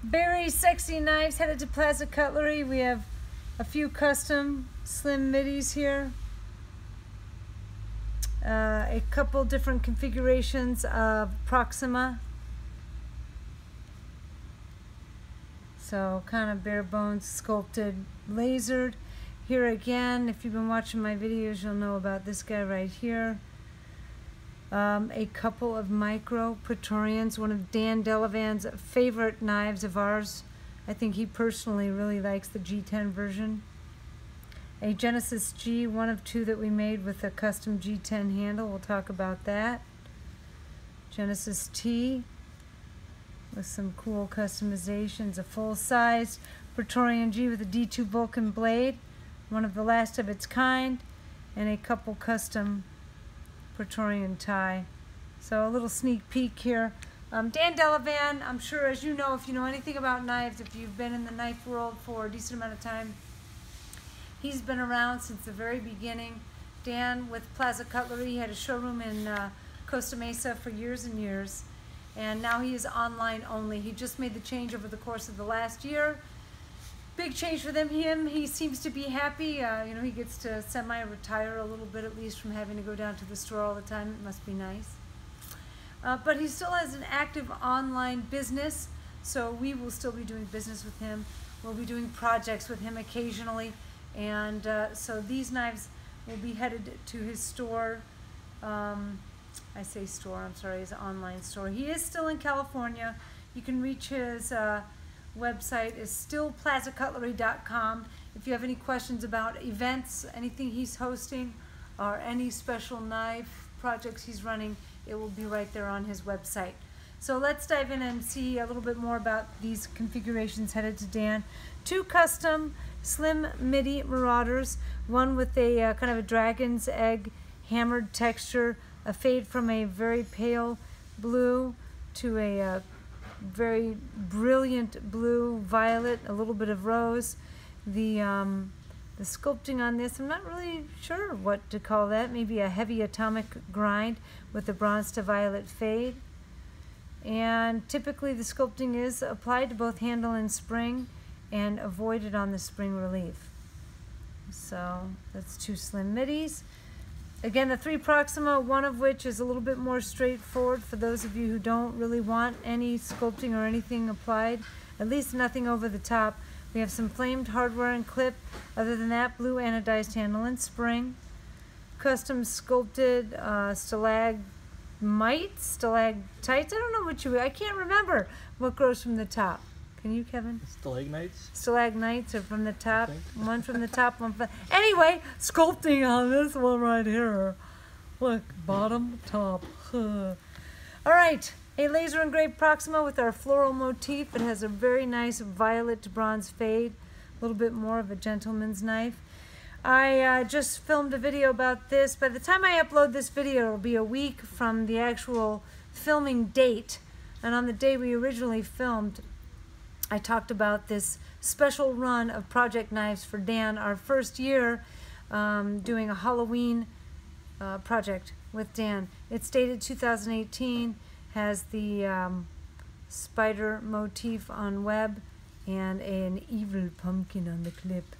Very sexy knives headed to Plaza Cutlery. We have a few custom slim midis here. A couple different configurations of Proxima. So kind of bare bones, sculpted, lasered. Here again, if you've been watching my videos, you'll know about this guy right here. A couple of micro Praetorians, one of Dan Delavan's favorite knives of ours. I think he personally really likes the G10 version. A Genesis G, one of two that we made with a custom G10 handle. We'll talk about that. Genesis T with some cool customizations. A full-size Praetorian G with a D2 Vulcan blade, one of the last of its kind, and a couple custom Praetorian tie. So a little sneak peek here. Dan Delavan, I'm sure, as you know, if you know anything about knives, if you've been in the knife world for a decent amount of time, he's been around since the very beginning. Dan with Plaza Cutlery had a showroom in Costa Mesa for years and years, and now he is online only. He just made the change over the course of the last year. Big change for him. He seems to be happy. You know, he gets to semi-retire a little bit, at least, from having to go down to the store all the time. It must be nice. But he still has an active online business, so we will still be doing business with him. We'll be doing projects with him occasionally, and so these knives will be headed to his store. I say store, I'm sorry, his online store. He is still in California. You can reach his website is stillplazacutlery.com. If you have any questions about events, anything he's hosting, or any special knife projects he's running, it will be right there on his website. So let's dive in and see a little bit more about these configurations headed to Dan. Two custom slim Midi Marauders, one with a kind of a dragon's egg hammered texture, a fade from a very pale blue to a very brilliant blue, violet, a little bit of rose. The sculpting on this, I'm not really sure what to call that. Maybe a heavy atomic grind with a bronze to violet fade. And typically the sculpting is applied to both handle and spring and avoided on the spring relief. So that's two slim midis. Again, the three Proxima, one of which is a little bit more straightforward for those of you who don't really want any sculpting or anything applied, at least nothing over the top. We have some flamed hardware and clip. Other than that, blue anodized handle and spring. Custom sculpted stalagmites, stalactites. I don't know what I can't remember what grows from the top. Can you, Kevin? Stalagmites? Stalagmites are from the top. One from the top, one from... Anyway, sculpting on this one right here. Look, bottom, top. All right, a laser engraved Proxima with our floral motif. It has a very nice violet to bronze fade. A little bit more of a gentleman's knife. I just filmed a video about this. By the time I upload this video, it'll be a week from the actual filming date. And on the day we originally filmed, I talked about this special run of project knives for Dan, our first year doing a Halloween project with Dan. It's dated 2018, has the spider motif on web and an evil pumpkin on the clip.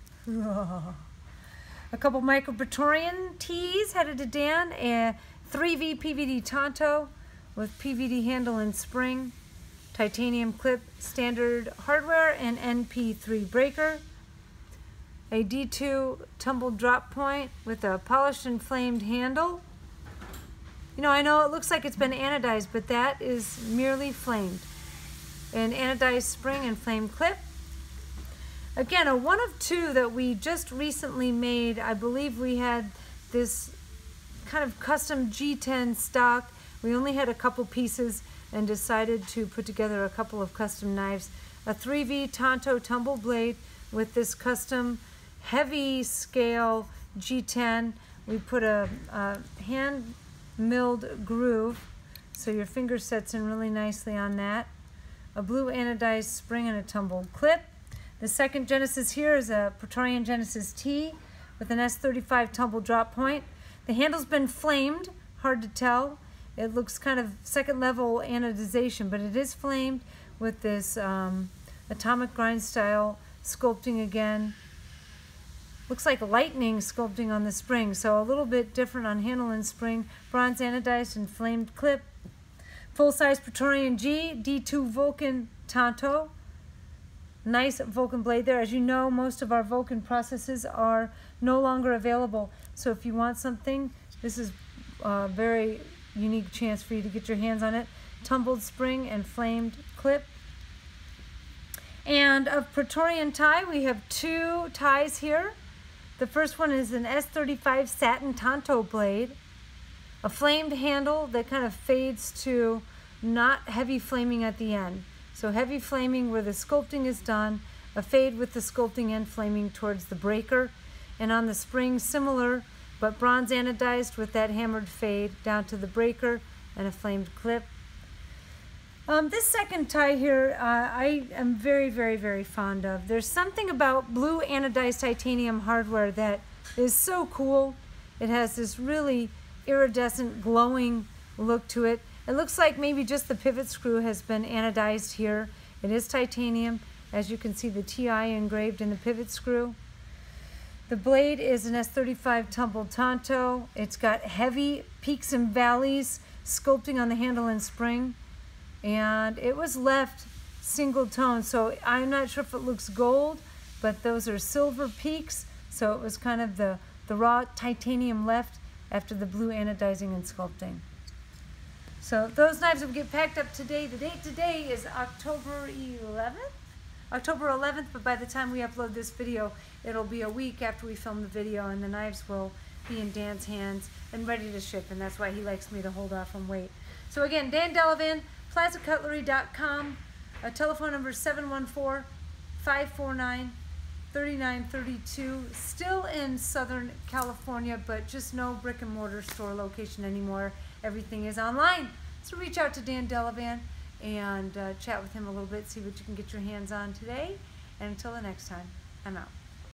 A couple micro Praetorian tees headed to Dan, a 3V PVD Tonto with PVD handle and spring. Titanium clip, standard hardware, and NP3 breaker. A D2 tumbled drop point with a polished and flamed handle. You know, I know it looks like it's been anodized, but that is merely flamed. An anodized spring and flame clip. Again, a one of two that we just recently made. I believe we had this kind of custom G10 stock. We only had a couple pieces and decided to put together a couple of custom knives. A 3V Tonto tumble blade with this custom heavy scale G10. We put a hand milled groove, so your finger sets in really nicely on that. A blue anodized spring and a tumbled clip. The second Genesis here is a Praetorian Genesis T with an S35 tumble drop point. The handle's been flamed, hard to tell. It looks kind of second level anodization, but it is flamed with this atomic grind style sculpting again. Looks like lightning sculpting on the spring, so a little bit different on handle and spring. Bronze anodized and flamed clip. Full-size Praetorian G, D2 Vulcan Tanto. Nice Vulcan blade there. As you know, most of our Vulcan processes are no longer available. So if you want something, this is a very unique chance for you to get your hands on it. Tumbled spring and flamed clip. And of Praetorian tie, we have two ties here. The first one is an S35 satin Tanto blade. A flamed handle that kind of fades to not heavy flaming at the end. So heavy flaming where the sculpting is done, a fade with the sculpting end flaming towards the breaker. And on the spring, similar, but bronze anodized with that hammered fade down to the breaker and a flamed clip. This second tie here, I am very, very, very fond of. There's something about blue anodized titanium hardware that is so cool. It has this really iridescent, glowing look to it. It looks like maybe just the pivot screw has been anodized here. It is titanium. As you can see, the TI engraved in the pivot screw. The blade is an S35 tumbled Tanto. It's got heavy peaks and valleys sculpting on the handle and spring. And it was left single tone, so I'm not sure if it looks gold, but those are silver peaks, so it was kind of the raw titanium left after the blue anodizing and sculpting. So those knives will get packed up today. The date today is October 11th, but by the time we upload this video, it'll be a week after we film the video, and the knives will be in Dan's hands and ready to ship, and that's why he likes me to hold off on weight. So again, Dan Delavan, PlazaCutlery.com, telephone number 714-549-3932, still in Southern California, but just no brick and mortar store location anymore. Everything is online. So reach out to Dan Delavan and chat with him a little bit, see what you can get your hands on today. And until the next time, I'm out.